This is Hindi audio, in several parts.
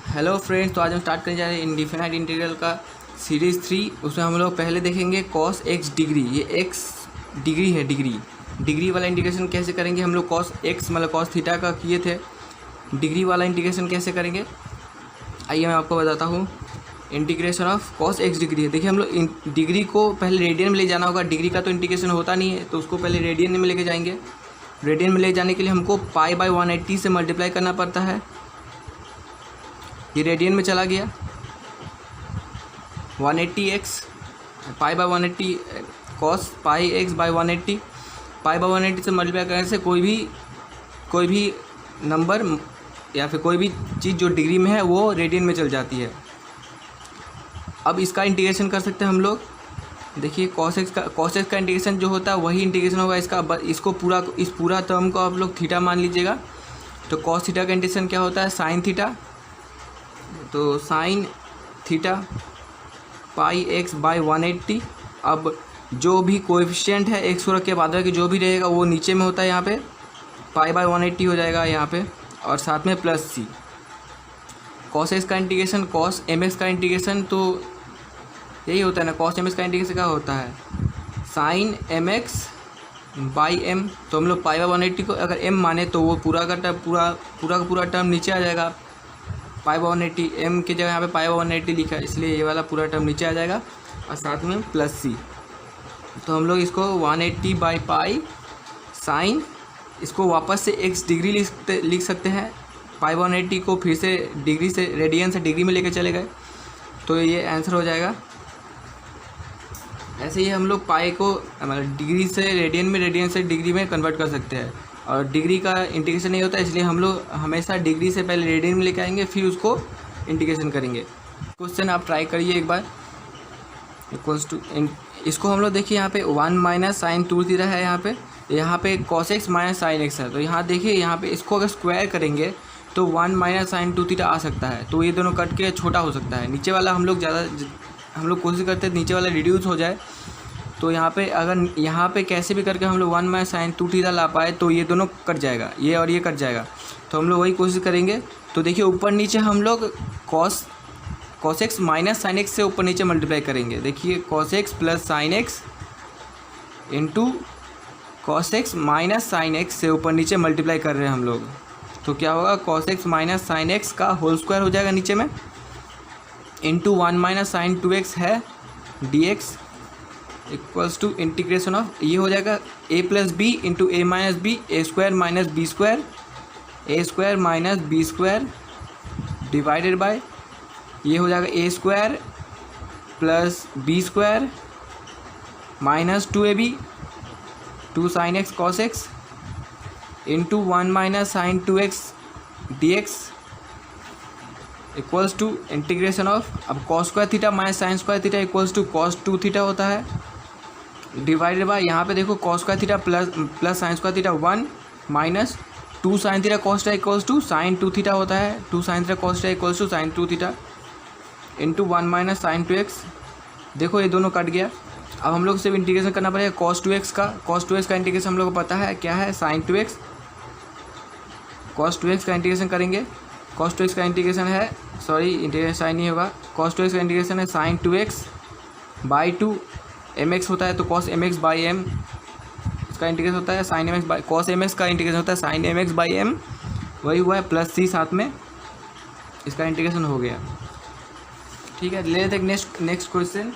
हेलो फ्रेंड्स, तो आज हम स्टार्ट करने जा रहे हैं इंडिफिनाइट इंटीग्रल का सीरीज़ 3। उसमें हम लोग पहले देखेंगे कॉस एक्स डिग्री। ये एक्स डिग्री है, डिग्री वाला इंटीग्रेशन कैसे करेंगे हम लोग। कॉस एक्स मतलब कॉस थीटा का किए थे, डिग्री वाला इंटीग्रेशन कैसे करेंगे आइए मैं आपको बताता हूँ। Integration of cos x degree है। देखिए हम लोग डिग्री को पहले रेडियन में ले जाना होगा। डिग्री का तो इंटीग्रेशन होता नहीं है, तो उसको पहले रेडियन में लेके जाएंगे। रेडियन में ले जाने के लिए हमको पाई बाई 180 से मल्टीप्लाई करना पड़ता है। ये रेडियन में चला गया 180x pi by 180 cos pi x by 180। Pi by 180 से मल्टीप्लाई करने से कोई भी नंबर या फिर कोई भी चीज़ जो डिग्री में है वो रेडियन में चल जाती है। अब इसका इंटीग्रेशन कर सकते हैं हम लोग। देखिए कॉस एक्स का इंटीग्रेशन जो होता है वही इंटीग्रेशन होगा इसका। इस पूरा टर्म को आप लोग थीटा मान लीजिएगा। तो कॉस थीटा का इंटीग्रेशन क्या होता है, साइन थीटा। तो sine theta pi x by 180। अब जो भी कोएफिशिएंट है एक्स रख के बाद की जो भी रहेगा वो नीचे में होता है, यहाँ पे पाई बाई 180 हो जाएगा यहाँ पे, और साथ में प्लस सी। कॉस एक्स का इंटीग्रेशन कॉस एम एक्स का इंटीग्रेशन तो यही होता है ना। कॉस एम एक्स का इंटीग्रेशन क्या होता है, sine M x by M. तो हम लोग पाई बाई 180 को अगर एम माने तो वो पूरा का पूरा टर्म नीचे आ जाएगा। पाई बाई 180 एम की जगह यहाँ पे पाई बाई 180 लिखा है, इसलिए ये वाला पूरा टर्म नीचे आ जाएगा और साथ में प्लस सी। तो हम लोग इसको 180 बाई पाई साइन, इसको वापस से एक्स डिग्री लिख सकते हैं। पाई बाई 180 को फिर से डिग्री से रेडियन से डिग्री में लेकर चले गए, तो ये आंसर हो जाएगा। ऐसे ही हम लोग पाई को मतलब डिग्री से रेडियन में, रेडियन से डिग्री में कन्वर्ट कर सकते हैं। और डिग्री का इंटीग्रेशन नहीं होता, इसलिए हम लोग हमेशा डिग्री से पहले रेडियन में लेके आएंगे, फिर उसको इंटीग्रेशन करेंगे। क्वेश्चन आप ट्राई करिए एक बार। इक्वल्स टू इसको हम लोग देखिए यहाँ पे 1 माइनस साइन 2 थीटा है। यहाँ पे cos x minus sine x है। तो यहाँ देखिए यहाँ पे इसको अगर स्क्वायर करेंगे तो 1 माइनस साइन 2 थीटा आ सकता है। तो ये दोनों कट के छोटा हो सकता है। नीचे वाला हम लोग कोशिश करते हैं नीचे वाला रिड्यूस हो जाए। तो यहाँ पे अगर यहाँ पे कैसे भी करके हम लोग 1 माइनस साइन 2 थीटा ला पाए तो ये दोनों कट जाएगा, ये और ये कट जाएगा। तो हम लोग वही कोशिश करेंगे। तो देखिए ऊपर नीचे हम लोग cos x minus sine x से ऊपर नीचे मल्टीप्लाई करेंगे। देखिए cos x plus sine x into cos x minus sine x से ऊपर नीचे मल्टीप्लाई कर रहे हैं हम लोग। तो क्या होगा, cos x minus sine X का होल स्क्वायर हो जाएगा नीचे में, इंटू 1 माइनस साइन 2x है D x equals to integration of ये हो जाएगा a plus B into A minus B, A square minus B square, A square minus B square divided by ये हो जाएगा A square plus B square minus 2ab 2 sine x cos X into 1 minus sine 2x D x equals to integration of, अब cos square theta minus sine square theta equals to cos 2 theta होता है, डिवाइडेड बाय यहाँ पे देखो cos square theta plus sine square theta 1 minus 2 sine theta cos theta equals to sine 2 theta होता है। 2 sine theta cos theta equals to sine 2 theta into 1 minus sine 2x। देखो ये दोनों कट गया। अब हम लोग सिर्फ इंटीग्रेशन करना पड़ेगा कॉस 2x का। कॉस 2x का इंटीग्रेशन हम लोग को पता है क्या है, साइन 2x। कॉस 2x का इंटीग्रेशन करेंगे। कॉस 2x का इंटीग्रेशन है, सॉरी इंटीग्रेशन साइन नहीं होगा, कॉस 2x का इंटीग्रेशन है साइन 2x बाई 2 mx होता है। तो कॉस mx बाई m इसका इंटीग्रेशन होता है sine mx by cos mx का इंटीग्रेशन होता है साइन mx बाई m, वही हुआ है प्लस c साथ में, इसका इंटीग्रेशन हो गया। ठीक है, ले लेते हैं नेक्स्ट क्वेश्चन,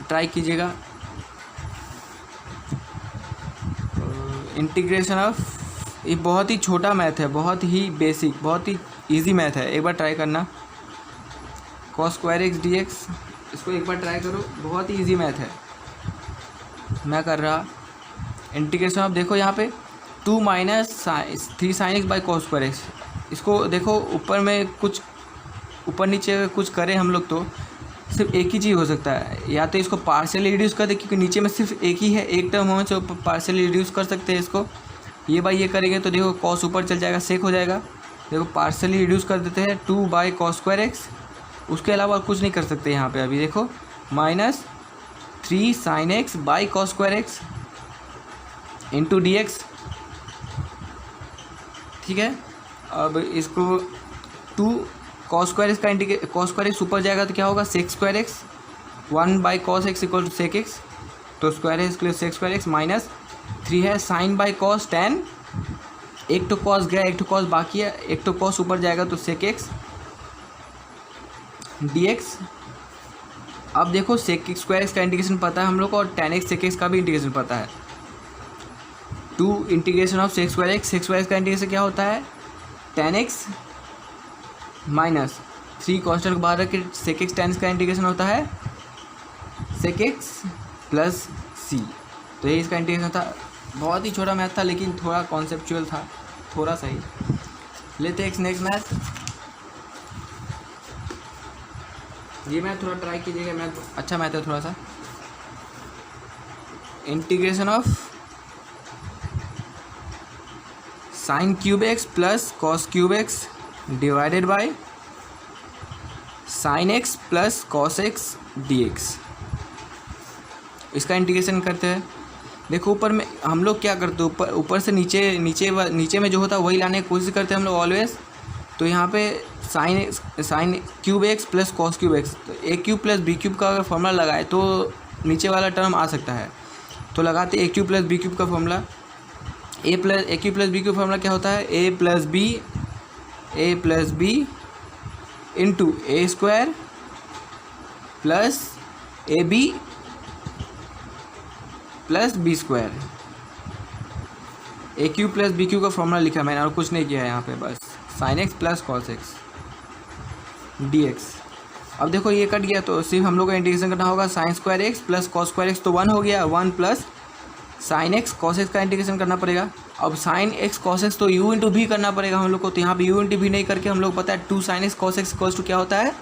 ट्राई कीजिएगा। इंटीग्रेशन ऑफ, ये बहुत ही छोटा मैथ है, बहुत ही बेसिक, बहुत ही इजी मैथ है, एक बार ट्राई करना। Cos square x D x, इसको एक बार ट्राई करो, बहुत ही इजी मैथ है। मैं कर रहा इंटीग्रेशन ऑफ, देखो यहाँ पे 2 minus 3 sine x by cos square x. इसको देखो ऊपर में कुछ ऊपर नीचे कुछ करें हम लोग तो सिर्फ एक ही चीज़ हो सकता है, या तो इसको पार्शियली रिड्यूस कर दे, क्योंकि नीचे में सिर्फ एक ही है, एक टर्म होने से पार्शियली रिड्यूस कर सकते हैं इसको। ये बाई ये करेंगे तो देखो कॉस ऊपर चल जाएगा, सेक हो जाएगा। देखो पार्शियली रिड्यूस कर देते हैं 2 बाई कॉस स्क्वायर एक्स, उसके अलावा कुछ नहीं कर सकते यहाँ पे। अभी देखो minus 3 sine x by cos square x into D x. ठीक है, अब इसको 2 कॉस स्क्वायर एक्स ऊपर जाएगा तो क्या होगा sec square x, 1/cos x equal to sec x, तो स्क्वायर है इसके लिए सेक स्क्वायर एक्स माइनस 3 है साइन बाई कॉस टेन, एक तो कॉस गया एक तो कॉस बाकी है, एक तो कॉस ऊपर जाएगा तो सेक एक्स डी एक्स। अब देखो सेक स्क्वायर एक्स का इंटीग्रेशन पता है हम लोग को और टेन एक्स सेक एक्स का भी इंटीग्रेशन पता है। 2 integration of sec square x का इंटीग्रेशन क्या होता है टेन एक्स माइनस 3 कॉन्स्टेंट को बाहर रख के सेक एक्स टेन का इंटीग्रेशन होता है सेक एक्स प्लस सी। तो ये इसका इंटीग्रेशन था। बहुत ही छोटा मैथ था लेकिन थोड़ा कॉन्सेप्चुअल था, थोड़ा सा ही। लेते हैं नेक्स्ट मैथ। ये मैथ थोड़ा ट्राई कीजिएगा, मैथ अच्छा मैथ है थोड़ा सा। Integration of sine cube x plus cos cube x divided by sine X plus cos x D x. इसका इंटीग्रेशन करते हैं। देखो ऊपर में हम लोग क्या करते हैं, ऊपर से नीचे में जो होता है वही लाने की कोशिश करते हैं हम लोग ऑलवेज। तो यहाँ पे sine cube x plus cos cube x, तो ए क्यूब प्लस बी क्यूब का अगर फॉर्मूला लगाए तो नीचे वाला टर्म आ सकता है। तो लगाते A cube plus B cube का formula. A cube plus B cube formula क्या होता है A plus B into A square plus A B plus B square. A cube plus B cube का फॉर्मूला लिखा मैंने और कुछ नहीं किया है यहाँ पे, बस sign X plus cos x D x. अब देखो ये कट गया तो सिर्फ हम लोग को इंटीग्रेशन करना होगा sign square x plus cos square x, तो 1 हो गया, 1 plus sine x cos x का इंटीग्रेशन करना पड़ेगा। अब साइन एक्स कॉस एक्स तो यू इंटू भी करना पड़ेगा हम लोग को, तो यहाँ पे यू इंटू भी नहीं करके हम लोग पता है 2 sine x cos x equals to क्या होता है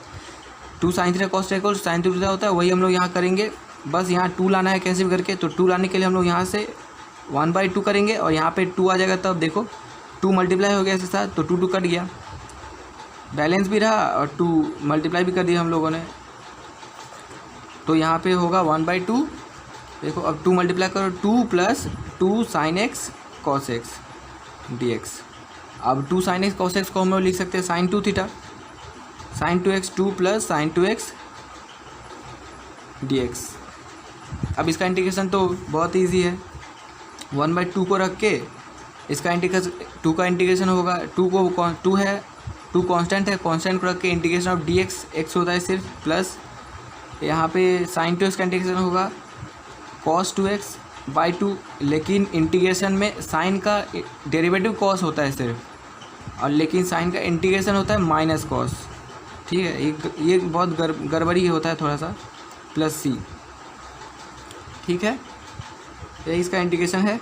2 sine theta cos theta equals sine theta होता है, वही हम लोग यहाँ करेंगे। बस यहाँ 2 लाना है कैसे भी करके, तो 2 लाने के लिए हम लोग यहाँ से 1/2 करेंगे और यहाँ पे 2 आ जाएगा। तब देखो 2 मल्टीप्लाई हो गया इसके साथ, तो 2 कट गया, बैलेंस भी रहा और 2 मल्टीप्लाई भी कर दिया हम लोगों ने। तो यहाँ पे होगा 1/2। देखो अब 2 मल्टीप्लाई करो, 2 plus 2 sine x cos x D x. अब 2 साइन एक्स कॉस एक्स को हम लोग लिख सकते हैं sine 2 theta, sine 2x 2 plus sine 2x D x. अब इसका इंटीग्रेशन तो बहुत ईजी है, 1/2 को रख के इसका इंटीग्रेशन 2 का इंटीग्रेशन होगा। 2 है 2 कांस्टेंट है, कांस्टेंट को रख के इंटीग्रेशन ऑफ डी एक्स होता है सिर्फ, प्लस यहाँ पे साइन 2x का इंटीग्रेशन होगा cos 2x/2। लेकिन इंटीग्रेशन में साइन का डेरिवेटिव cos होता है सिर्फ, और लेकिन साइन का इंटीग्रेशन होता है माइनस cos। ठीक है, ये बहुत गड़बड़ी होता है थोड़ा सा, प्लस सी। ठीक है, यही इसका इंटीग्रेशन है।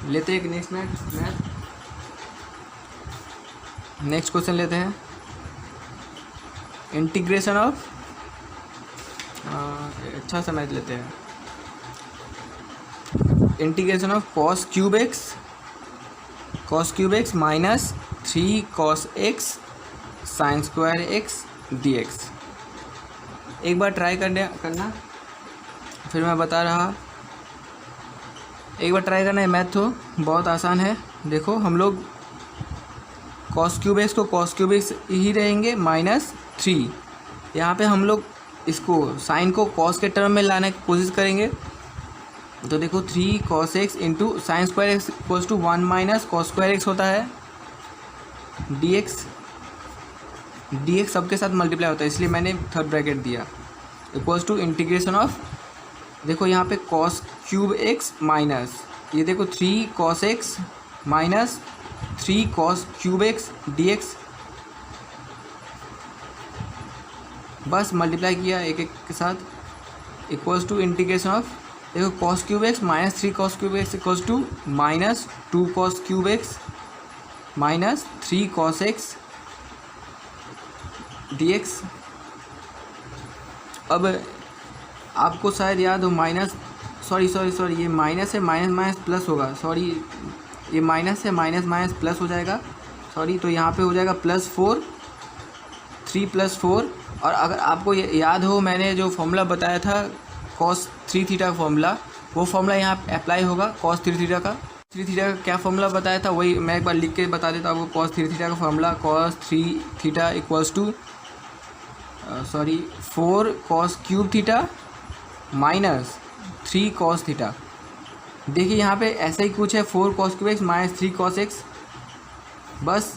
लेते हैं नेक्स्ट नेक्स्ट क्वेश्चन लेते हैं। इंटीग्रेशन ऑफ अच्छा सा मैथ लेते हैं। Integration of cos cube x minus 3 cos x sign square x D x. एक बार ट्राई करना, फिर मैं बता रहा। एक बार ट्राई करना है, मैथ तो बहुत आसान है। देखो हम लोग cos क्यूब एक्स को cos क्यूब एक्स ही रहेंगे माइनस 3। यहाँ पे हम लोग इसको साइन को cos के टर्म में लाने की कोशिश करेंगे। तो देखो 3 cos x into sine square x equals to 1 minus cos square x होता है डी एक्स सबके साथ मल्टीप्लाई होता है, इसलिए मैंने थर्ड ब्रैकेट दिया, इक्वल्स टू इंटीग्रेशन ऑफ। देखो यहाँ पे cos क्यूब एक्स माइनस ये देखो 3 cos x minus 3 cos cube x D x. बस मल्टीप्लाई किया एक के साथ, इक्वल्स टू इंटीग्रेशन ऑफ। देखो cos cube x minus 3 cos cube x equals to minus 2 cos cube x minus 3 cos x D x. अब आपको शायद याद हो सॉरी ये माइनस है, माइनस प्लस होगा, सॉरी ये माइनस है, माइनस प्लस हो जाएगा, सॉरी। तो यहाँ पे हो जाएगा +4, 3 + 4। और अगर आपको याद हो मैंने जो फॉर्मूला बताया था cos 3 थीटा का फॉर्मूला, वो फॉर्मूला यहाँ अप्लाई होगा cos 3 थीटा का। थ्री थीटा का क्या फॉर्मूला बताया था वही मैं एक बार लिख के बता देता हूँ आपको। कॉस थ्री थीटा का formula cos three theta equals to 4 cos cube theta minus 3 cos theta. देखिए यहाँ पे ऐसा ही कुछ है, 4 cos cube x minus 3 cos X. बस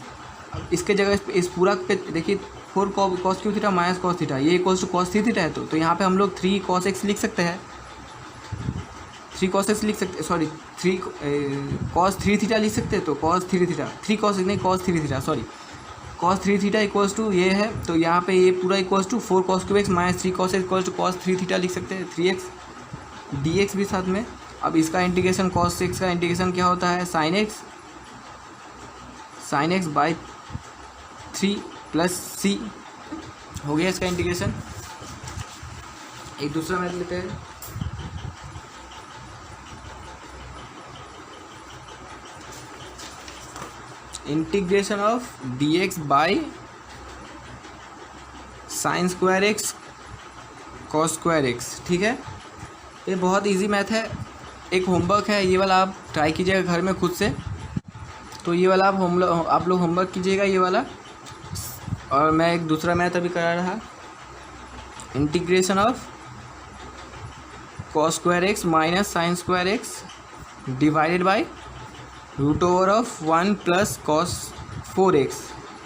इसके जगह इस पूरा पे देखिए 4 cos cube theta minus cos theta ये equals to cos three theta है। तो यहाँ पे हम लोग 3 कॉस एक्स लिख सकते हैं, 3 कॉस एक्स लिख सकते, सॉरी 3 कॉस थ्री थीटा लिख सकते हैं। तो कॉस थ्री थीटा 3 कॉस नहीं cos three theta sorry cos three theta equals to ये है। तो यहाँ पे ये पूरा equals to 4 cos cube x minus 3 cos x equals to cos three theta लिख सकते हैं, 3x dx भी साथ में। अब इसका इंटीग्रेशन कॉस एक्स का इंटीग्रेशन क्या होता है, साइन एक्स बाई 3 प्लस सी हो गया इसका इंटीग्रेशन। एक दूसरा मैथ लेते हैं। Integration of dx by sine square x cos square x. ठीक है, ये बहुत इजी मैथ है। एक होमवर्क है, ये वाला आप ट्राई कीजिएगा घर में खुद से। तो ये वाला आप लोग होमवर्क कीजिएगा ये वाला। और मैं एक दूसरा मैथ अभी करा रहा, integration of cos square x minus sine square x divided by root over of 1 plus cos 4x।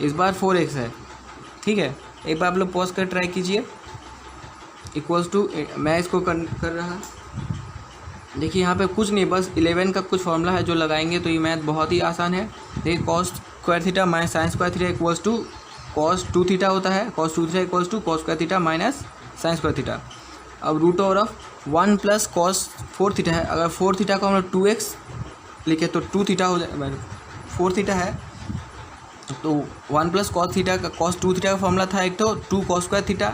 इस बार 4x है। ठीक है, एक बार आप लोग पॉज कर ट्राई कीजिए। इक्वल्स टू मैं इसको कर रहा। देखिए यहाँ पे कुछ नहीं, बस 11 का कुछ फॉर्मूला है जो लगाएंगे तो ये मैथ बहुत ही आसान है। देखिए cos square theta minus sine square theta equals to cos 2 theta होता है। Cos 2 theta equals to cos square theta minus sine square theta. अब root over of 1 plus cos 4 theta है। अगर 4 थीटा को हम लोग 2x लिखे तो 2 थीटा हो जाए, 4 थीटा है तो 1 प्लस कॉस थीटा का कॉस 2 थीटा का फॉर्मूला था एक तो 2 cos square theta,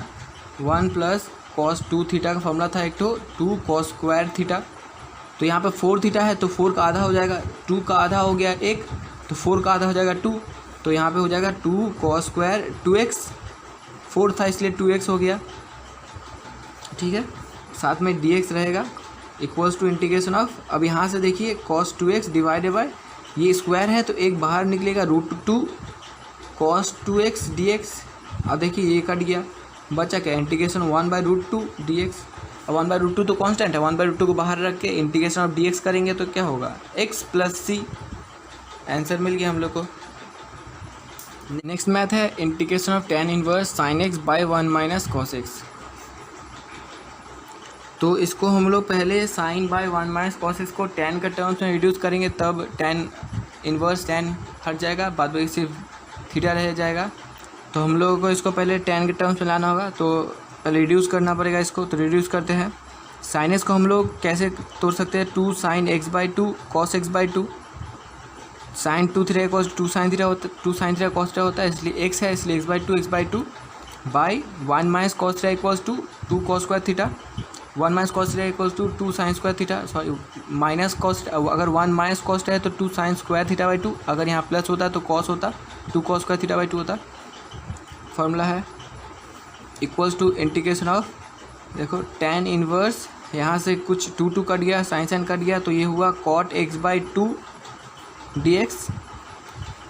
1 plus cos 2 theta का फॉर्मूला था एक तो 2 कॉस स्क्वायर थीटा। तो यहाँ पे 4 थीटा है तो 4 का आधा हो जाएगा, 2 का आधा हो गया 1 तो 4 का आधा हो जाएगा 2। तो यहाँ पे हो जाएगा 2 कॉस स्क्वायर 2x, 4 था इसलिए 2x हो गया। ठीक है, साथ में dx रहेगा इक्वल्स टू इंटीग्रेशन ऑफ। अब यहाँ से देखिए cos 2x डिवाइडेड बाय ये स्क्वायर है तो एक बाहर निकलेगा √2 cos 2x dx। अब देखिए ये कट गया, बचा क्या, इंटीग्रेशन 1/√2 dx। अब 1/√2 तो कांस्टेंट है, 1/√2 को बाहर रख के इंटीग्रेशन ऑफ dx करेंगे तो क्या होगा, x प्लस सी। आंसर मिल गया हम लोग को। नेक्स्ट मैथ है integration of tan inverse sin x by 1 minus cos x। तो इसको हम लोग पहले sine by 1 minus cos x को tan का टर्म्स में रिड्यूस करेंगे, तब tan इनवर्स tan हट जाएगा, बाद में सिर्फ थीटा रह जाएगा। तो हम लोगों को इसको पहले tan के टर्म्स में लाना होगा, तो पहले रिड्यूस करना पड़ेगा इसको। तो रिड्यूस करते हैं। साइन एक्स को हम लोग कैसे तोड़ सकते हैं, 2 sin x by 2 cos x by 2। Sine 2 theta equals 2 sin theta होता है, 2 sin थीटा cos थीटा होता है, इसलिए x है इसलिए x by 2 by 1 minus cos theta equals to 2 cos square theta. 1 minus cos theta equals to 2 sin square theta, sorry minus cos, अगर 1 माइनस कॉस है तो 2 sin स्क्वायर थीटा बाई 2, अगर यहाँ प्लस होता तो कॉस होता 2 cos स्क्वायर थीटा बाई 2 होता। फॉर्मूला है इक्वल्स टू इंटीग्रेशन ऑफ, देखो tan इनवर्स यहाँ से कुछ 2 कट गया, साइन कट गया तो ये हुआ cot x बाई 2 dx।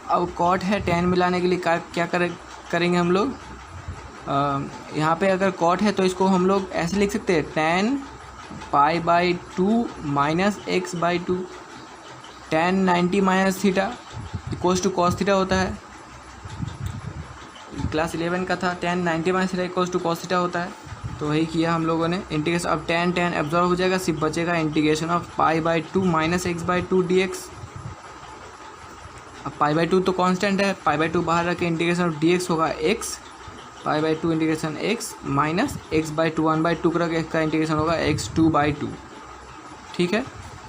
अब cot है, tan मिलाने के लिए क्या करेंगे हम लोग, यहाँ पे अगर cot है तो इसको हम लोग ऐसे लिख सकते हैं tan pi by 2 minus x by 2। tan 90 minus theta equals to cos theta होता है, क्लास 11 का था। tan 90 minus theta equals to cos theta होता है, तो वही किया हम लोगों ने इंटीग्रेशन। अब tan एब्जॉर्व हो जाएगा, सिर्फ बचेगा integration of pi by 2 minus x by 2 dx। अब पाई बाई 2 तो कांस्टेंट है, पाई बाई 2 बाहर रख के इंटीग्रेशन ऑफ dx होगा x, pi by 2 integration x minus x by 2 1/2 का x का इंटीग्रेशन होगा x 2/2। ठीक है,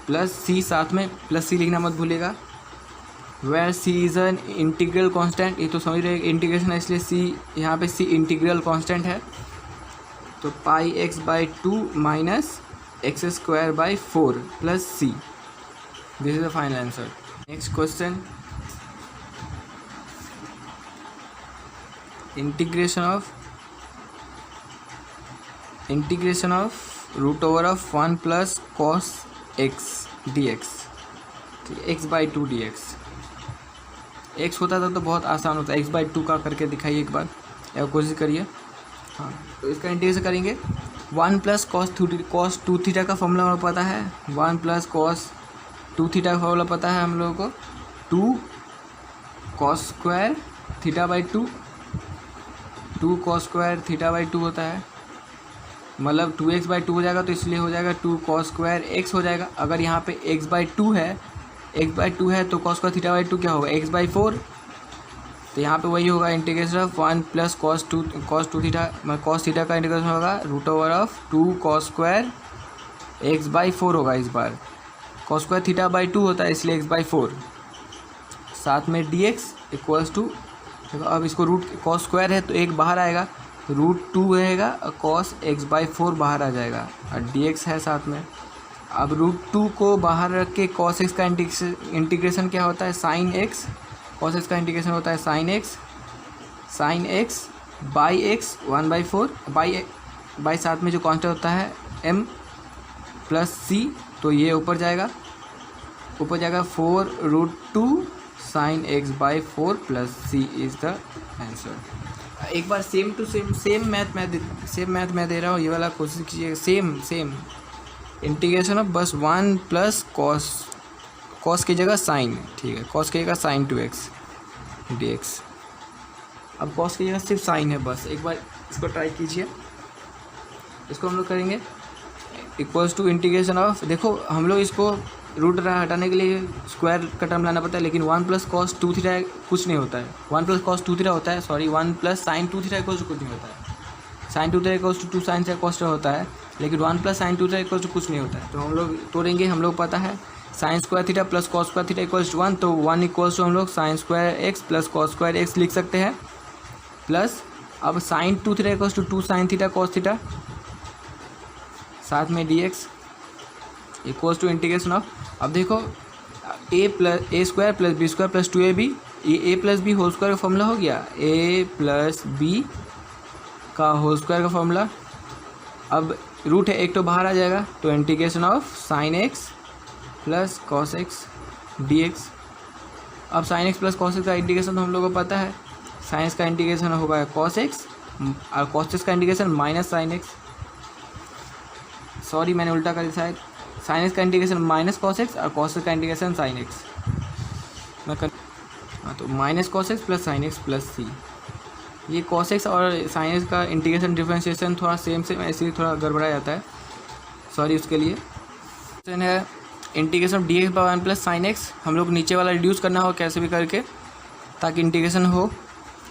प्लस c, साथ में प्लस c लिखना मत भूलिएगा। Where c is an integral constant, ये तो समझ रहे इंटीग्रेशन है इसलिए c, यहाँ पे c इंटीग्रल कांस्टेंट है। तो pi x by 2 minus x square by 4 plus c, this is the final answer. Next question, integration of root over of 1 plus cos x dx। ठीक है, x by two D x. X होता था तो बहुत आसान होता है, एक्स बाई टू का करके दिखाइए एक बार, या कोशिश करिए। हाँ, तो इसका इंटीग्रेशन करेंगे। 1 प्लस कॉस टू थीटा का फॉर्मूला हमें पता है, 1 प्लस कॉस टू थीटा का फॉर्मूला पता है हम लोगों को, 2 cos square theta by 2 cos square theta by 2 होता है, मतलब 2x बाई 2 हो जाएगा, तो इसलिए हो जाएगा 2 कॉस स्क्वायर x हो जाएगा। अगर यहाँ पे x बाई 2 है तो कॉस स्क्वायर थीटा बाई 2 क्या होगा, x बाई 4। तो यहाँ पे वही होगा integration of 1 plus cos two theta, मतलब कॉस थीटा का इंटीग्रेशन होगा √2 कॉस स्क्वायर x बाई 4 होगा। इस बार कॉस स्क्वायर थीटा बाई 2 होता है, इसलिए x बाई 4, साथ में dx इक्वल्स टू, अब इसको रूट कॉस स्क्वायर है तो एक बाहर आएगा, √2 रहेगा और कॉस x बाई 4 बाहर आ जाएगा, और dx है साथ में। अब √2 को बाहर रख के कॉस x का इंटीग्रेशन क्या होता है, साइन x, कॉस x का इंटीग्रेशन होता है sine x by x 1/4 by साथ में जो कांस्टेंट होता है m प्लस c, तो ये ऊपर जाएगा 4√2 sine x by 4 plus c is the answer. एक बार सेम मैथ मैं दे रहा हूँ, ये वाला कोशिश कीजिए, सेम इंटीग्रेशन ऑफ बस 1 प्लस कॉस की जगह साइन, ठीक है, कॉस की जगह साइन 2x dx। अब कॉस की जगह सिर्फ साइन है, बस एक बार इसको ट्राई कीजिए। इसको हम लोग करेंगे इक्वल्स टू इंटीग्रेशन ऑफ, देखो हम लोग इसको रूट हटाने के लिए स्क्वायर का टर्म लाना पड़ता है, लेकिन 1 प्लस कॉस 2 थीटा कुछ नहीं होता है, 1 प्लस कॉस 2 थीटा होता है, sorry 1 plus sine 2 theta equals to कुछ नहीं होता है, sine 2 theta equals to 2 sine theta cos होता है, लेकिन 1 plus sine 2 theta equals to कुछ नहीं होता है। तो हम लोग तोड़ेंगे, हम लोग पता है sine square theta plus cos square theta equals to 1, तो 1 इक्वल्स टू हम लोग sine square x plus cos square x लिख सकते हैं, प्लस अब sine 2 theta equals to 2 sine theta cos theta, साथ में dx equals to integration of, अब देखो a square plus B square plus 2ab, ये a plus B whole square का फॉर्मूला हो गया, a प्लस बी का होल स्क्वायर का फॉर्मूला। अब रूट है, एक तो बाहर आ जाएगा, तो integration of sine X plus cos x dx। अब sign X plus cos x का इंटीग्रेशन तो हम लोगों को पता है, साइन एक्स का इंटीग्रेशन होगा कॉस एक्स और कॉस एक्स का integration minus sine x, sorry मैंने उल्टा कर दिया, शायद साइन एक्स का इंटीग्रेशन माइनस कॉस एक्स और कॉस एक्स का इंटीग्रेशन साइन एक्स, हाँ, तो minus cos x plus sine X plus C. ये कॉस एक्स और साइन एक्स का इंटीग्रेशन डिफरेंशिएशन थोड़ा सेम ऐसे ही थोड़ा गड़बड़ा जाता है, सॉरी उसके लिए। है integration of dx by 1 plus sine x, हम लोग नीचे वाला रिड्यूस करना हो कैसे भी करके ताकि इंटीग्रेशन हो,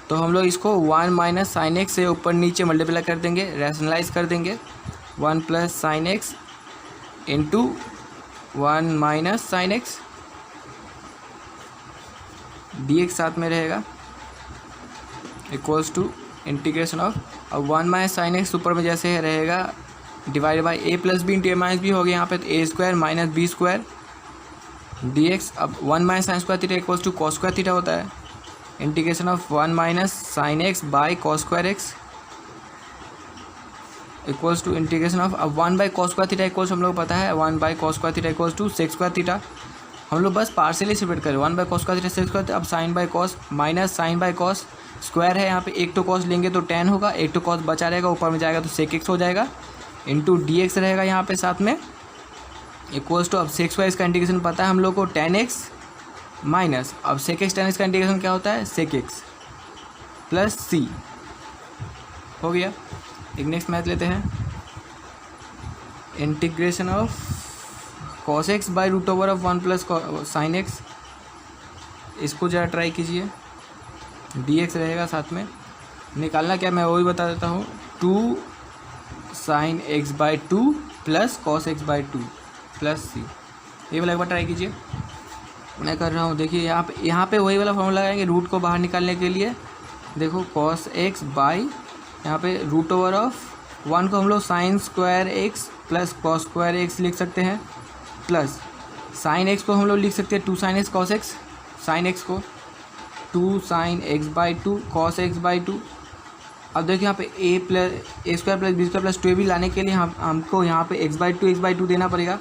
तो हम लोग इसको 1 माइनस साइन एक्स से ऊपर नीचे मल्टीप्लाई कर देंगे, रैशनलाइज कर देंगे, 1 plus sine x into 1 minus sine x dx साथ में रहेगा इक्वल्स टू इंटीग्रेशन ऑफ, अब 1 माइनस साइन एक्स ऊपर में जैसे है रहेगा divide by a plus B into a minus B हो गया यहाँ पे, तो a square minus B square dx। अब 1 minus sine square theta equals to cos square theta होता है, integration of 1 minus sine x by cos square x equals to integration of, अब 1 by cos square theta equals हम लोग पता है 1 by cos square theta equals to sec square theta, हम लोग बस पार्शियली सेपरेट करें, 1 by cos square theta sec square, अब sine by cos minus sine by cos square है, यहाँ पे एक तो कॉस लेंगे तो tan होगा, एक तो कॉस बचा रहेगा ऊपर में जाएगा तो सेक एक्स हो जाएगा, इंटू dx रहेगा यहाँ पे साथ में इक्वल्स टू, अब सेक स्क्वायर इसका इंटीग्रेशन पता है हम लोग को tan x माइनस, अब सेक एक्स tan x का इंटीग्रेशन क्या होता है सेक एक्स प्लस c हो गया। एक नेक्स्ट मैथ लेते हैं, integration of cos x by √1 plus sine x, इसको ज़रा ट्राई कीजिए, dx रहेगा साथ में, निकालना क्या मैं वही बता देता हूँ, 2 sine x by 2 plus cos x by 2 plus C, ये वाला एक बार ट्राई कीजिए, मैं कर रहा हूँ। देखिए यहाँ पे वही वाला फॉर्मूला लगाएंगे रूट को बाहर निकालने के लिए, देखो कॉस एक्स बाई यहाँ पे √1 को हम लोग sine square x plus cos square x लिख सकते हैं, प्लस साइन एक्स को हम लोग लिख सकते हैं 2 sine x cos x, sine x को 2 sine x by 2 cos x by 2। अब देखिए यहाँ पे a square plus B square plus 2ab लाने के लिए हमको यहाँ पे x बाई 2 देना पड़ेगा,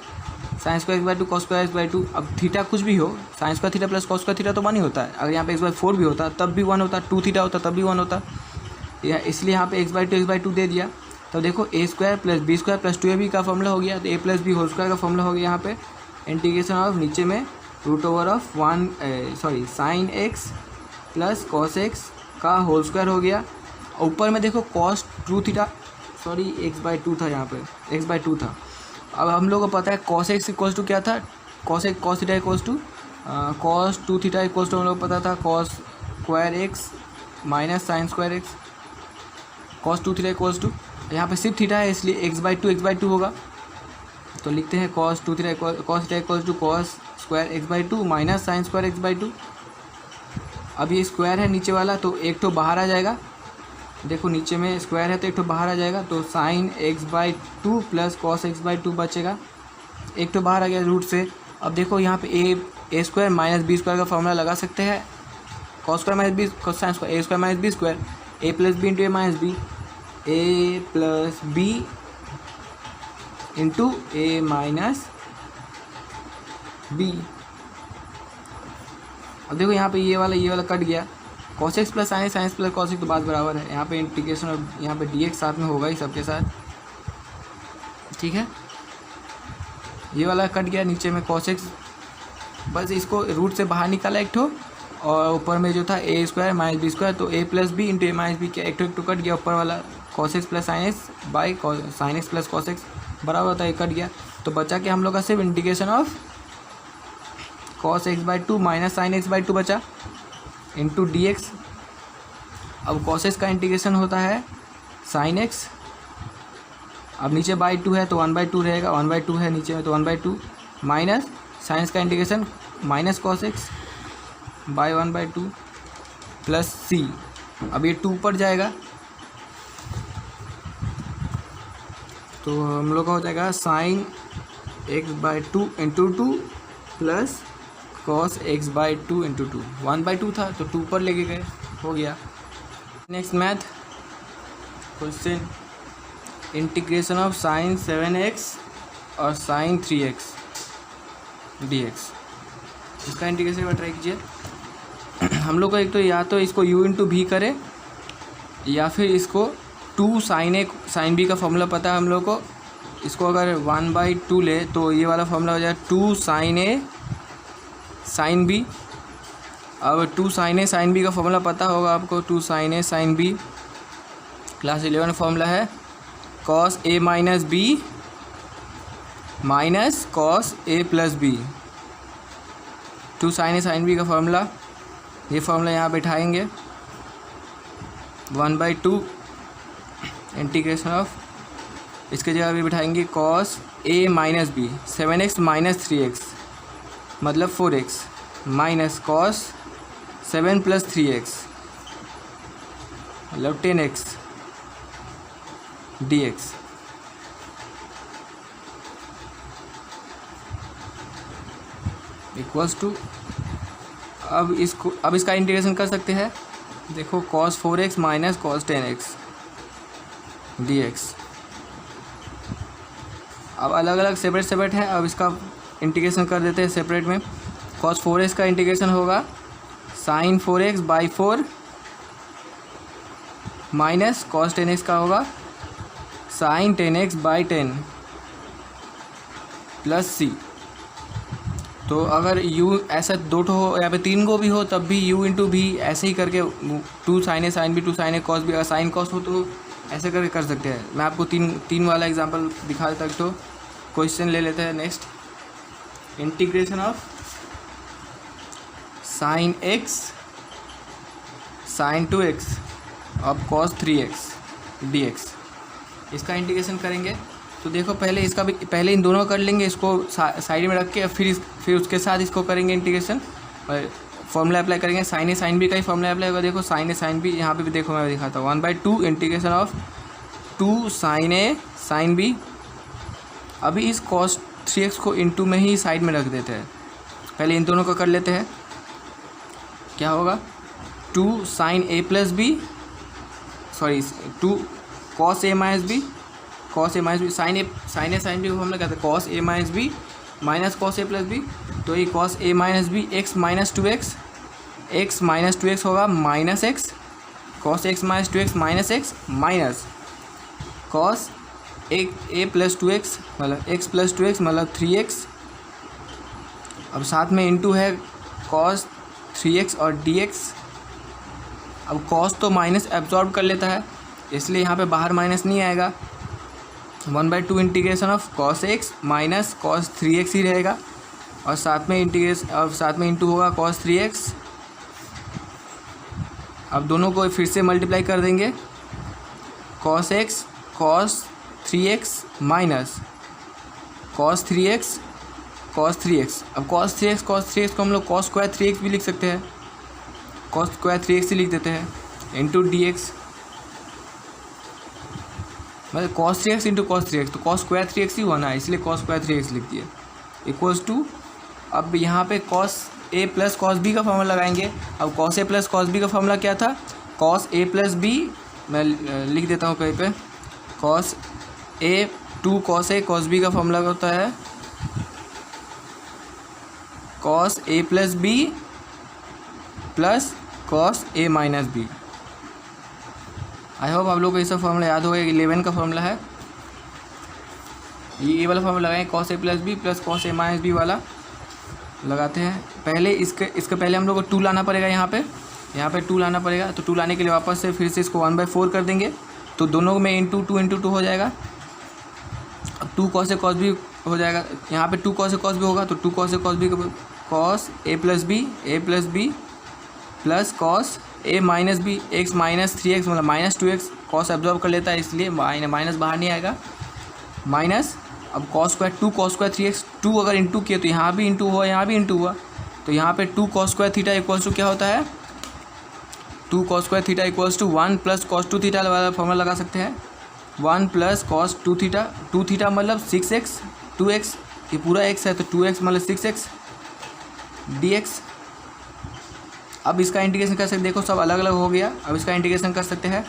sign square x by to cos square x by two. अब थीटा कुछ भी हो, sign square theta plus cos square theta तो 1 ही होता है। अगर यहाँ पे एक्स बाई 4 भी होता तब भी 1 होता, 2 थीटा होता तब भी 1 होता, इसलिए यहाँ पे एक्स बाई टू दे दिया। तो देखो A square plus B square plus 2ab का फॉर्मूला हो गया, तो ए प्लस बी होल स्क्वायर का फॉर्मूला हो गया यहाँ पे। इंटीग्रेशन ऑफ नीचे में root over of sine X plus cos x का होल स्क्वायर हो गया। ऊपर में देखो cos 2 theta X by two था, यहाँ पे एक्स बाई टू था। अब हम लोग को पता है कॉस एक्स इक्वल्स टू क्या था, cos theta equals to cos 2 theta equals to हम लोग को पता था cos square x minus sine square x, cos 2 theta equals to, यहाँ पे सिर्फ थीटा है इसलिए एक्स बाई टू होगा। तो लिखते हैं cos theta equals to cos square x by two minus sine square x by two. अब ये स्क्वायर है नीचे वाला तो एक तो बाहर आ जाएगा, देखो नीचे में स्क्वायर है तो एक तो बाहर आ जाएगा, तो sine x by two plus cos x by to बचेगा, एक तो बाहर आ गया रूट से। अब देखो यहाँ पे A square minus B square का फॉर्मूला लगा सकते हैं, cos square minus B cos sine square, A square minus B square, A plus B into A minus B, A plus B into A minus B. अब देखो यहाँ पे ये वाला कट गया, cos x plus sine plus cos X तो बात बराबर है, यहाँ पे इंटीग्रेशन और यहाँ पे डी एक्स साथ में होगा ही सबके साथ, ठीक है। ये वाला कट गया, नीचे में कॉस एक्स, बस इसको रूट से बाहर निकाला एक ठो, और ऊपर में जो था ए स्क्वायर माइनस बी स्क्वायर, तो ए प्लस बी इंटू ए माइनस बी, एक ठो कट गया, ऊपर वाला cos x plus sine x by sine X plus cos x बराबर होता है, कट गया। तो बचा कि हम लोग का सिर्फ integration of cos x by two minus sine x by to बचा इंटू डी एक्स। अब कॉस एक्स का इंटीग्रेशन होता है साइन एक्स, अब नीचे बाई टू है तो 1/2 रहेगा, 1/2 है नीचे में तो 1/2 माइनस साइंस का integration minus cos x by 1/2 plus c. अब ये 2 पर जाएगा तो हम लोग का हो जाएगा sine x by two into 2 plus cos x by two into 2, 1/2 था तो 2 पर लेके गए, हो गया। Next math question, integration of sign 7x और साइन 3x dx, इसका इंटीग्रेशन एक बार ट्राई कीजिए। हम लोग को एक तो या तो इसको u इंटू भी करे या फिर इसको 2 साइन b का फॉर्मूला पता है हम लोग को, इसको अगर 1/2 ले तो ये वाला फॉर्मूला हो जाए 2 साइन a साइन b। अब 2 साइन a साइन b का फॉर्मूला पता होगा आपको, 2 sine a sine b class 11 formula है cos a minus b minus cos a plus b। 2 sine a sine b का फॉर्मूला, ये फॉर्मूला यहाँ बैठाएंगे 1/2 इंटीग्रेशन ऑफ, इसके जगह भी बैठाएंगे cos a minus b, 7x minus 3x मतलब 4x minus cos 7 plus 3x मतलब 10x dx। इक्वल्स टू, अब इसका इंटीग्रेशन कर सकते हैं, देखो cos 4x minus cos 10x dx। अब अलग अलग सेपरेट है, अब इसका इंटीग्रेशन कर देते हैं सेपरेट में। cos 4x का इंटीग्रेशन होगा sign 4x by 4 minus cos 10x का होगा साइन 10x बाई 10 प्लस सी। तो अगर u ऐसा 2 हो या फिर 3 को भी हो तब भी u इंटू भी ऐसे ही करके 2 साइन ए साइन बी 2 साइन ए कॉस बी, अगर साइन कॉस हो तो ऐसे करके कर सकते हैं। मैं आपको तीन वाला एग्जांपल दिखा देता हूँ। तो क्वेश्चन ले लेते हैं next, integration of sine x sine 2x अब कॉस 3x dx, इसका इंटीग्रेशन करेंगे। तो देखो पहले इन दोनों कर लेंगे, इसको साइड में रख के फिर उसके साथ इसको करेंगे इंटीग्रेशन और फॉर्मूला अप्लाई करेंगे। साइन ए साइन बी का ही फॉर्मूला अप्लाई होगा, देखो साइन ए साइन बी, यहाँ पे भी देखो मैं दिखाता हूँ 1/2 integration of 2 sine A sine B. अभी इस कॉस 3x को इंटू में ही साइड में रख देते हैं, पहले इन दोनों को कर लेते हैं। क्या होगा 2 sine a plus b 2 cos A minus B, cos A minus b sine A sine b को हम लोग कहते हैं कॉस ए माइनस बी माइनस कॉस ए प्लस बी, तो ये कॉस ए minus b x minus 2x, x minus 2x होगा minus x, cos x minus 2x minus x minus cos ए प्लस 2x मतलब एक्स प्लस 2x मतलब 3x। अब साथ में इंटू है कॉस 3x और dx। अब कॉस तो माइनस एब्जॉर्ब कर लेता है, इसलिए यहाँ पे बाहर माइनस नहीं आएगा। 1/2 integration of cos x minus cos 3x ही रहेगा, और साथ में इंटू होगा कॉस 3x। अब दोनों को फिर से मल्टीप्लाई कर देंगे, cos x cos 3x minus cos 3x cos 3x। अब कॉस 3x को हम लोग कॉस स्क्वायर 3x भी लिख सकते हैं, कॉस स्क्वायर 3x ही लिख देते हैं, इंटू dx मतलब cos 3x into cos 3x, तो कॉस स्क्वायर 3x ही हुआ ना, इसलिए कॉस स्क्वायर 3x लिख दिए इक्वल्स टू। अब यहाँ पे कॉस ए प्लस कॉस बी का फॉर्मूला लगाएंगे। अब cos A plus cos B का फॉर्मूला क्या था, कॉस ए प्लस बी, मैं लिख देता हूँ कहीं पे, cos A 2 cos A cos B का फॉर्मूला होता है cos A plus B plus cos A minus B. I hope आप लोगों को ये सब फॉर्मूला याद होगा। 11 का फॉर्मूला है ये वाला फॉर्मूला लगाएंगे, cos A plus B plus cos A minus B वाला लगाते हैं। पहले इसके पहले हम लोग को 2 लाना पड़ेगा, यहाँ पे 2 लाना पड़ेगा, तो 2 लाने के लिए वापस से फिर से इसको 1/4 कर देंगे, तो दोनों में इंटू 2 हो जाएगा। अब 2 कॉस ए कॉस बी हो जाएगा, यहाँ पे 2 कॉस ए कॉस बी होगा, तो 2 कॉस ए कॉस बी कॉस ए प्लस बी प्लस कॉस ए minus b x minus 3x मतलब माइनस 2x, कॉस एब्जॉर्ब कर लेता है इसलिए माइनस बाहर नहीं आएगा, माइनस। अब cos square 2 cos square 3x, 2 अगर इंटू किए तो यहाँ भी इंटू हुआ, यहाँ भी इंटू हुआ, तो यहाँ पे 2 cos square theta equals to क्या होता है, 2 cos square theta equals to 1 plus cos 2 theta वाला फॉर्मूला लगा सकते हैं। 1 प्लस कॉस 2 थीटा, 2 थीटा मतलब 6x, 2x ये पूरा x है, तो 2x मतलब 6x dx। अब इसका इंटीग्रेशन कर सकते, देखो सब अलग अलग हो गया, अब इसका इंटीग्रेशन कर सकते हैं।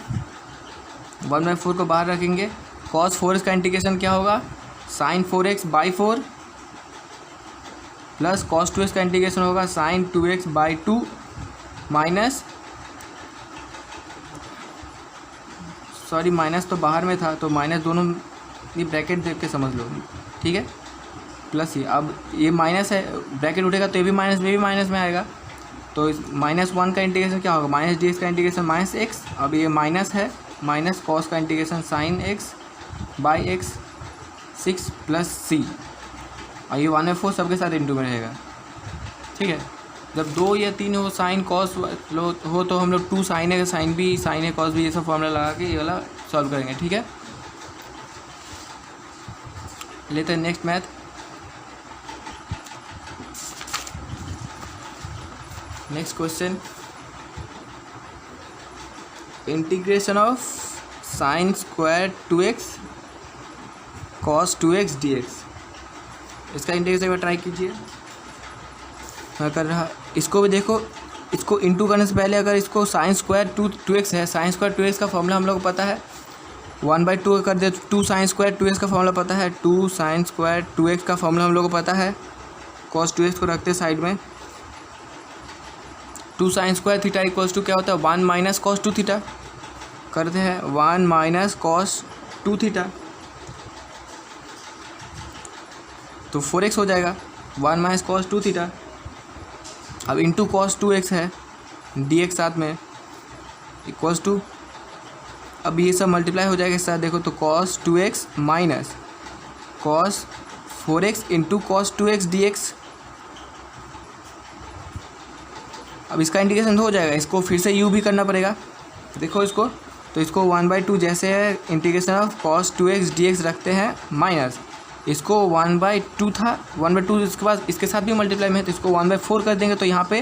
1/4 को बाहर रखेंगे, cos 4x का इंटीग्रेशन क्या होगा, sin 4x/4 plus cos 2x का इंटीग्रेशन होगा sin 2x/2 minus, sorry minus तो बाहर में था, तो माइनस दोनों ये ब्रैकेट देख के समझ लो, ठीक है, प्लस ही। अब ये माइनस है, ब्रैकेट उठेगा तो ये भी माइनस में आएगा, तो -1 का इंटीग्रेशन क्या होगा, माइनस dx का इंटीग्रेशन माइनस एक्स। अब ये माइनस है, माइनस कॉस का इंटीग्रेशन साइन x/x 6 प्लस सी, और ये 1/4 सबके साथ इंटू में रहेगा, ठीक है। जब 2 या 3 हो साइन कॉस हो तो हम लोग 2 साइन है साइन बी साइन है कॉस बी ये सब फॉर्मूला लगा के ये वाला सॉल्व करेंगे, ठीक है। लेते हैं next math. Next question, integration of sine square 2x cos 2x dx, इसका इंटीग्रेशन एक बार ट्राई कीजिए, मैं कर रहा। इसको भी देखो, इसको इंटू करने से पहले अगर इसको साइन स्क्वायर 2x है, साइन स्क्वायर 2x का फॉर्मूला हम लोग को पता है, 1/2 कर दे, 2 साइन स्क्वायर 2x का फॉर्मूला पता है, 2 साइन स्क्वायर 2x का फॉर्मूला हम लोग को पता है, कॉस 2x को रखते साइड में, 2 sine square theta equals to क्या होता है, 1 माइनस कॉस 2 थीटा, करते हैं 1 माइनस कॉस 2 थीटा, तो 4x हो जाएगा, 1 माइनस कॉस 2 थीटा। अब इंटू कॉस 2x है, dx साथ में इक्वल्स टू, अब ये सब मल्टीप्लाई हो जाएगा इस साथ, देखो तो cos 2x minus cos 4x into cos 2x dx। अब इसका इंटीग्रेशन हो जाएगा, इसको फिर से u भी करना पड़ेगा, देखो इसको, तो इसको 1/2 जैसे है integration of cos 2x dx रखते हैं, माइनस इसको 1/2 था, 1/2 इसके बाद इसके साथ भी मल्टीप्लाई में है, तो इसको 1/4 कर देंगे, तो यहाँ पे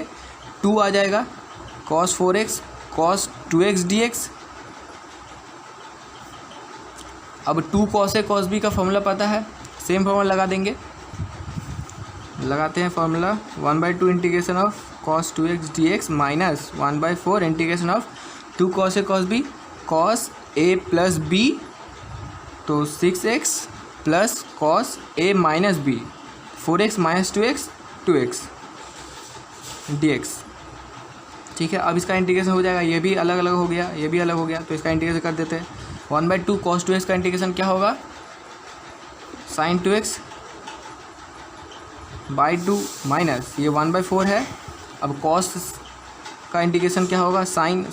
2 आ जाएगा, cos 4x cos 2x dx। अब 2 cos a cos b का फॉर्मूला पता है, सेम फॉर्मूला लगा देंगे, लगाते हैं formula 1/2 integration of cos 2x dx minus 1/4 integration of 2 cos a cos b cos a plus b, तो 6x plus cos a minus b 4x minus 2x dx। ठीक है, अब इसका इंटीग्रेशन हो जाएगा, ये भी अलग अलग हो गया, ये भी अलग हो गया, तो इसका इंटीग्रेशन कर देते हैं। 1/2 cos 2x का इंटीग्रेशन क्या होगा, sin 2x बाई 2 माइनस ये 1/4 है। अब cos का इंटीग्रेशन क्या होगा, sin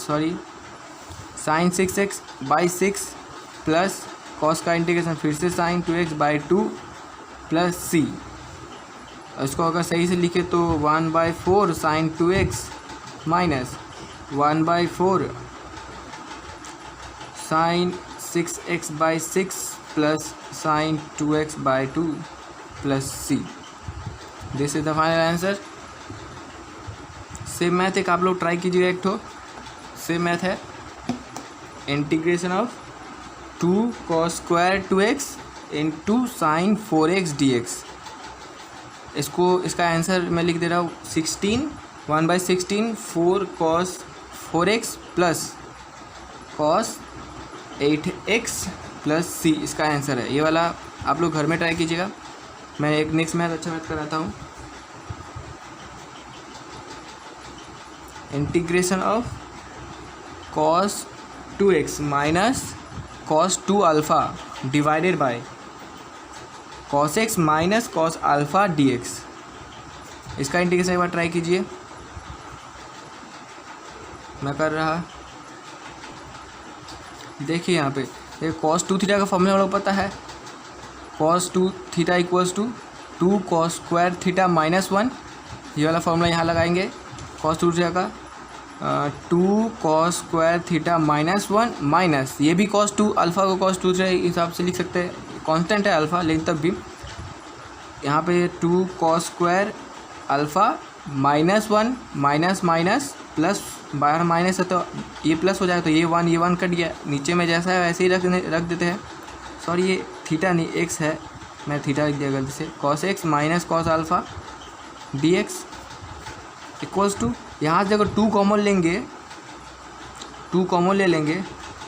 6x by 6 plus cos का इंटीग्रेशन फिर से sin 2x by 2 plus c। इसको अगर सही से लिखे तो 1/4 sin 2x minus 1/4 sin 6x by 6 plus sin 2x by 2 plus c। This is the final answer. Same math एक आप लोग ट्राई कीजिएगा, एक ठो सेम मैथ है, integration of 2 cos square 2x into sine 4x dx। इसका आंसर मैं लिख दे रहा हूँ 16 1/16 4 cos 4x plus cos 8x plus c इसका आंसर है। ये वाला आप लोग घर में ट्राई कीजिएगा। मैं एक नेक्स्ट मैथ अच्छा मैथ कराता हूँ, integration of cos 2x minus cos 2 alpha divided by cos x minus cos alpha dx। इसका इंटीग्रेशन एक बार ट्राई कीजिए, मैं कर रहा। देखिए यहाँ पे ये cos 2 थीटा का फॉर्मूला लोग पता है, cos 2 theta equals to 2 cos square theta minus 1। ये वाला फॉर्मूला यहाँ लगाएंगे, cos 2 थीटा का 2 cos square theta minus 1 minus ये भी cos 2 अल्फ़ा को cos 2 थीटा हिसाब से लिख सकते हैं, कांस्टेंट है अल्फ़ा लेकिन तब भी यहाँ पे 2 cos square alpha minus 1 minus minus plus बाहर माइनस है तो ये प्लस हो जाएगा, तो ये 1 कट गया, नीचे में जैसा है वैसे ही रख देते हैं। सॉरी ये थीटा नहीं x है, मैं थीटा लिख दिया गलती से, cos x minus cos alpha dx equals to, यहाँ से अगर 2 कॉमन लेंगे, 2 कॉमन ले लेंगे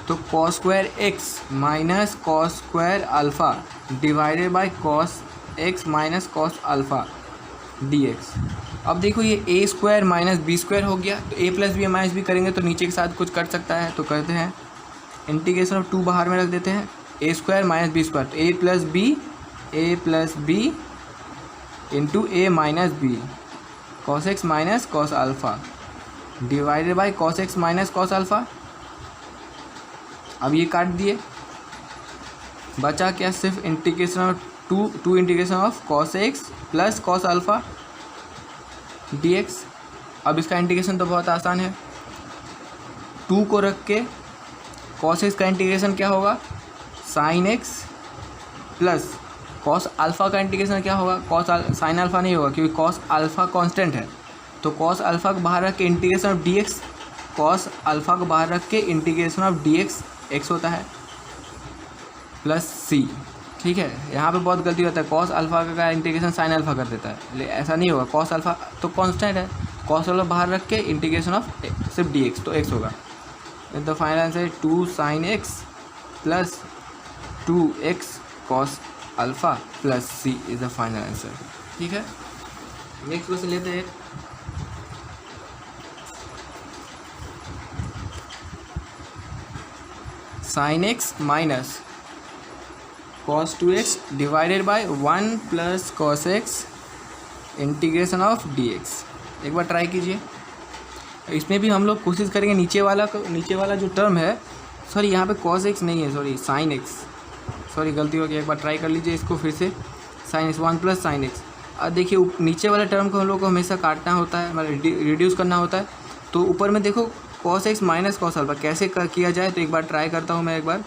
तो cos square x minus cos square alpha divided by cos x minus cos alpha dx। अब देखो ये a square minus B square हो गया, तो a plus B minus B करेंगे तो नीचे के साथ कुछ कट सकता है, तो करते हैं इंटीग्रेशन ऑफ 2 बाहर में रख देते हैं, a square minus B square, तो a plus B into A minus B cos x minus cos alpha divided by cos x minus cos alpha. अब ये काट दिए, बचा क्या, सिर्फ integration of 2 integration of cos x plus cos alpha dx। अब इसका इंटीग्रेशन तो बहुत आसान है, 2 को रख के cos x का इंटीग्रेशन क्या होगा, sin x plus cos alpha का इंटीग्रेशन क्या होगा, sin अल्फ़ा नहीं होगा क्योंकि cos अल्फ़ा कांस्टेंट है, तो cos अल्फ़ा को बाहर रख के integration of dx, cos alpha को बाहर रख के इंटीग्रेशन ऑफ dx x होता है प्लस c। ठीक है, यहाँ पे बहुत गलती होता है, cos अल्फ़ा का इंटीग्रेशन sin अल्फ़ा कर देता है, लेकिन ऐसा नहीं होगा, cos अल्फ़ा तो कांस्टेंट है, cos अल्फ़ा बाहर रख के इंटीग्रेशन ऑफ सिर्फ dx तो x होगा। The final answer 2 sin x plus 2x cos alpha plus c is the final answer. ठीक है, नेक्स्ट क्वेश्चन लेते हैं। sin x minus cos 2x divided by 1 plus cos x integration of dx। एक बार ट्राई कीजिए, इसमें भी हम लोग कोशिश करेंगे नीचे वाला जो टर्म है, सॉरी यहाँ पे cos x नहीं है, सॉरी sin x, सॉरी गलती हो गई, एक बार ट्राई कर लीजिए इसको फिर से, sin x 1 plus sin x। अब देखिए नीचे वाले टर्म को हम लोग को हमेशा काटना होता है, मतलब रिड्यूस करना होता है, तो ऊपर में देखो cos x minus cos alpha कैसे किया जाए, तो एक बार ट्राई करता हूँ मैं। एक बार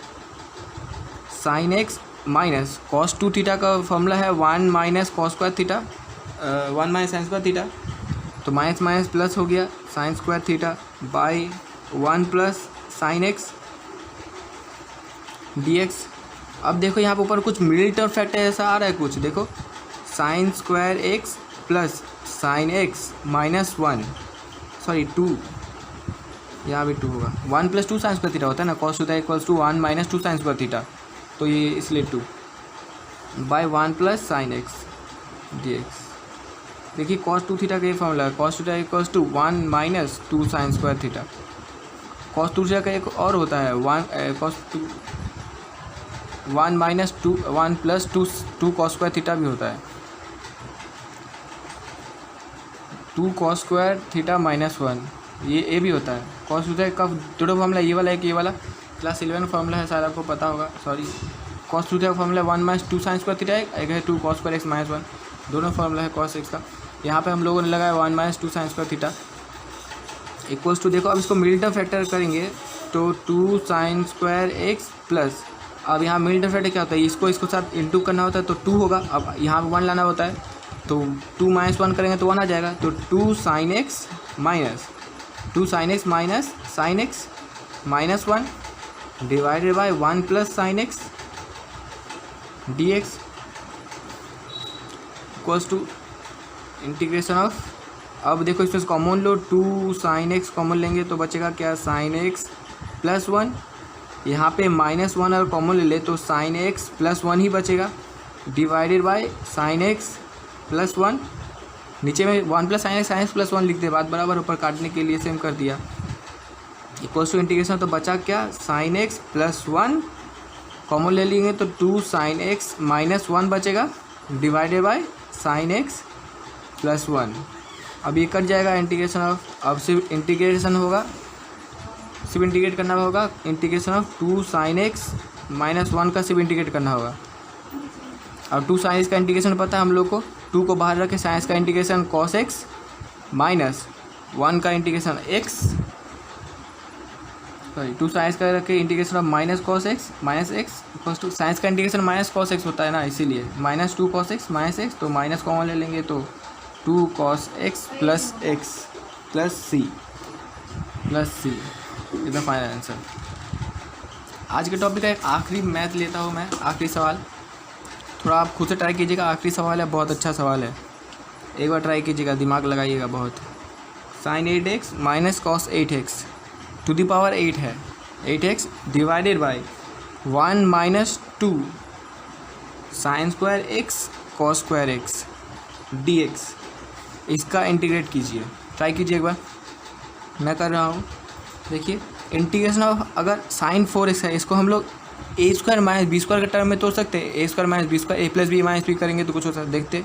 sin x minus cos 2 theta का फॉर्मूला है 1 minus cos square theta 1 minus sin square theta, तो माइनस माइनस प्लस हो गया sin square theta by 1 plus sin x dx। अब देखो यहाँ पर ऊपर कुछ मिडिल टर्म फैक्टर ऐसा आ रहा है कुछ, देखो sin square x plus sin x minus 1 sorry 2, यहाँ भी 2 होगा, 1 प्लस 2 sin स्क्वायर थीटा होता है ना, cos theta equals to 1 minus 2 sin square theta, तो ये इसलिए 2 बाय 1 प्लस sin x dx। देखिए cos 2 थीटा का ये फॉर्मूला है, cos theta equals to 1 minus 2 sine square theta. cos 2 theta का एक और होता है 1 minus 2 1 plus 2 cos square theta भी होता है, 2 cos स्क्वायर थीटा माइनस 1, ये भी होता है। cos थीटा का दोनों फॉर्मूला ये वाला है कि ये वाला क्लास 11 फॉर्मूला है, शायद आपको पता होगा। सॉरी, cos थीटा का formula 1 minus 2 sine square theta है, एक है 2 cos स्क्वायर एक्स माइनस 1, दोनों फॉर्मूला है cos x का। यहाँ पे हम लोगों ने लगाया 1 minus 2 sine square theta equals to, देखो अब इसको मिडिल टर्म फैक्टर करेंगे तो 2 साइन स्क्वायर एक्स प्लस, अब यहाँ मिडिल टर्म फैक्टर क्या होता है, इसको साथ इंटू करना होता है तो 2 होगा, अब यहाँ पे 1 लाना होता है तो 2 माइनस 1 करेंगे तो 1 आ जाएगा, तो 2 sine x minus sine x minus 1 divided by 1 plus sine x D x equals to integration of, अब देखो इसमें कॉमन लो, 2 साइन एक्स कॉमन लेंगे तो बचेगा क्या, साइन एक्स प्लस 1, यहाँ पे माइनस 1 और कॉमन ले ले तो साइन एक्स प्लस 1 ही बचेगा, divided by sine X plus 1, नीचे में 1 प्लस साइन एक्स प्लस 1 लिख दे, बात बराबर, ऊपर काटने के लिए सेम कर दिया, इक्वल्स टू इंटीग्रेशन, तो बचा क्या, साइन एक्स प्लस 1 कॉमन ले लेंगे तो 2 साइन एक्स माइनस 1 बचेगा, divided by sine X plus 1। अब ये कट जाएगा इंटीग्रेशन ऑफ, अब सिर्फ इंटीग्रेशन होगा, सिर्फ इंटीग्रेट करना होगा, integration of 2 sine x minus 1 का सिर्फ इंटीग्रेट करना होगा। अब 2 साइन एक्स का इंटीग्रेशन पता है हम लोग को, 2 को बाहर रखे, साइंस का इंटीग्रेशन कॉस एक्स माइनस 1 का इंटीग्रेशन एक्स, सॉरी 2 साइंस का रखे integration of minus cos x minus x equals to, sines का इंटीग्रेशन माइनस कॉस एक्स होता है ना, इसीलिए minus 2 cos x minus x, तो माइनस कॉमन ले लेंगे तो 2 cos x plus C is the final answer. आज के टॉपिक का एक आखिरी मैथ लेता हूँ मैं, आखिरी सवाल, थोड़ा आप खुद से ट्राई कीजिएगा, आखिरी सवाल है, बहुत अच्छा सवाल है, एक बार ट्राई कीजिएगा, दिमाग लगाइएगा बहुत। Sine 8x minus cos 8x to the power 8 है, 8x divided by 1 minus 2 sine square x cos square x dx, इसका इंटीग्रेट कीजिए, ट्राई कीजिए एक बार, मैं कर रहा हूँ। देखिए इंटीग्रेशन ऑफ, अगर साइन 4x है, इसको हम लोग ए स्क्वायर माइनस बी स्क्वायर के टर्म में तोड़ सकते हैं, ए square minus B square, A plus B minus B करेंगे तो कुछ हो सकता है, देखते।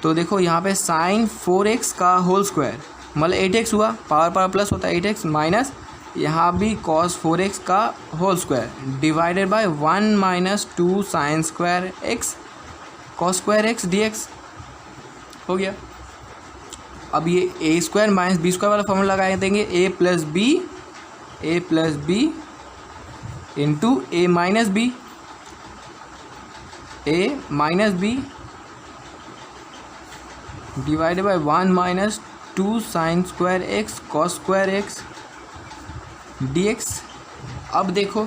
तो देखो यहाँ पे साइन 4x का होल स्क्वायर मतलब 8x हुआ, पावर प्लस होता है 8x माइनस, यहाँ भी कॉस 4x का whole square divided by 1 minus 2 sine square x cos square x dx हो गया। अब ये a square minus B square वाला फॉर्मूला लगा देंगे, a plus B into A minus b divided by 1 minus 2 sine square x cos square x dx। अब देखो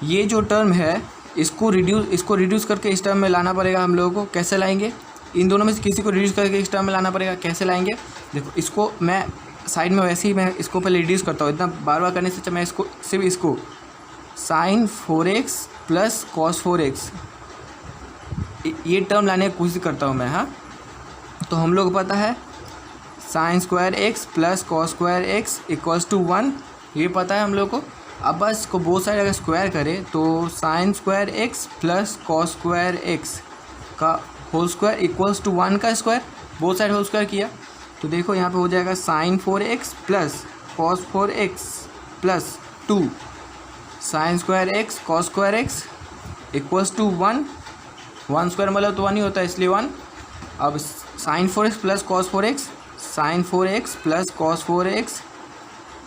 ये जो टर्म है इसको रिड्यूस करके इस टर्म में लाना पड़ेगा हम लोगों को, कैसे लाएंगे, इन दोनों में से किसी को रिड्यूस करके इस टर्म में लाना पड़ेगा, कैसे लाएंगे। देखो इसको मैं साइड में वैसे ही मैं इसको पहले रिड्यूस करता हूँ, इतना बार बार करने से अच्छा मैं इसको सिर्फ इसको sign 4x plus cos 4x ये टर्म लाने की कोशिश करता हूँ मैं, हाँ। तो हम लोग को पता है sine square x plus cos square x equals to 1, ये पता है हम लोग को। अब बस इसको बोथ साइड अगर स्क्वायर करें तो sine square x plus cos square x का होल स्क्वायर इक्वल्स टू 1 का square, both side whole square किया तो देखो यहाँ पे हो जाएगा sine 4x plus cos 4x plus 2 sine square x cos square x equals to 1 square मतलब तो 1 ही होता है इसलिए 1। अब sine 4x plus cos 4x, sine 4x plus cos 4x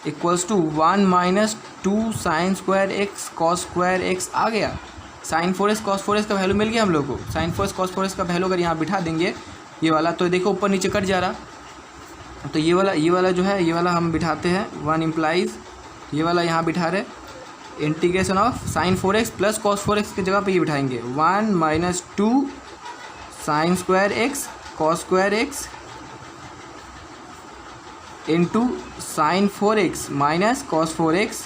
equals to 1 minus 2 sine square x cos square x आ गया। साइन 4x कॉस 4x का वैल्यू मिल गया हम लोग को, साइन 4x कॉस 4x का वैल्यू अगर यहाँ बिठा देंगे ये वाला तो देखो ऊपर नीचे कट जा रहा, तो ये वाला जो है ये वाला हम बिठाते हैं, 1 इम्प्लाइज ये वाला यहाँ बिठा रहे, integration of sign 4x plus cos 4x की जगह पे ये बिठाएंगे 1 minus 2 sine square x cos square x into sine 4x minus cos 4x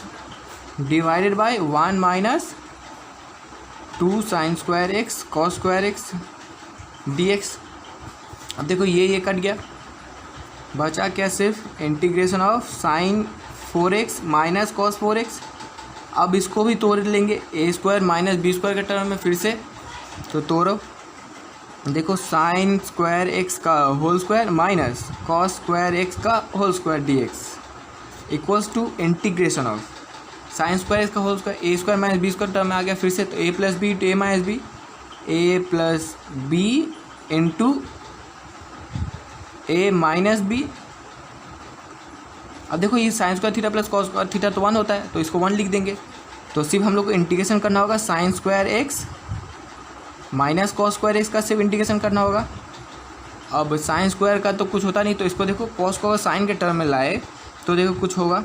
divided by 1 minus 2 sine square x cos square x dx। अब देखो ये कट गया, बचा क्या सिर्फ integration of sign 4x minus cos 4x। अब इसको भी तोड़ लेंगे ए स्क्वायर माइनस बी स्क्वायर के टर्म में फिर से, तो तोड़ो। देखो साइन स्क्वायर एक्स का whole square minus cos square x का whole square dx equals to integration of sine square x का होल स्क्वायर ए square minus B square term में आ गया फिर से, तो ए प्लस बी इंटू ए माइनस बी, ए प्लस बी इंटू ए माइनस बी। अब देखो ये sine square theta plus cos square theta तो 1 होता है, तो इसको 1 लिख देंगे। तो सिर्फ हम लोग को इंटीग्रेशन करना होगा sign square x minus cos square x का सिर्फ इंटीग्रेशन करना होगा। अब साइन स्क्वायर का तो कुछ होता नहीं, तो इसको देखो कॉस को अगर साइन के टर्म में लाए तो देखो कुछ होगा।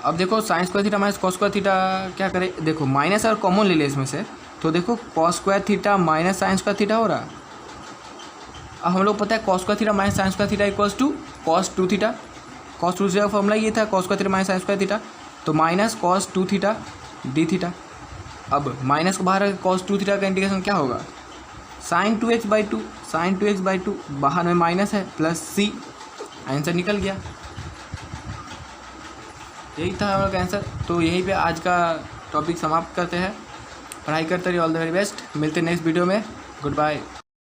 अब देखो sine square theta minus cos square theta क्या करे, देखो माइनस और कॉमन ले ले इसमें से, तो देखो cos square theta minus sine square theta हो रहा। अब हम लोग पता है cos square theta minus sine square theta equals to cos 2 theta. Cos 2 theta का फॉर्मूला ये था cos square theta minus sine square theta, तो minus cos 2 theta d theta. अब माइनस को बाहर कॉस 2 थीटा का इंटीग्रेशन क्या होगा, साइन 2x/2, साइन 2x/2 बाहर में माइनस है प्लस सी, आंसर निकल गया। यही था हमारा आंसर। तो यहीं पे आज का टॉपिक समाप्त करते हैं। पढ़ाई करते रहिए, ऑल द वेरी बेस्ट। मिलते हैं नेक्स्ट वीडियो में, गुड बाय।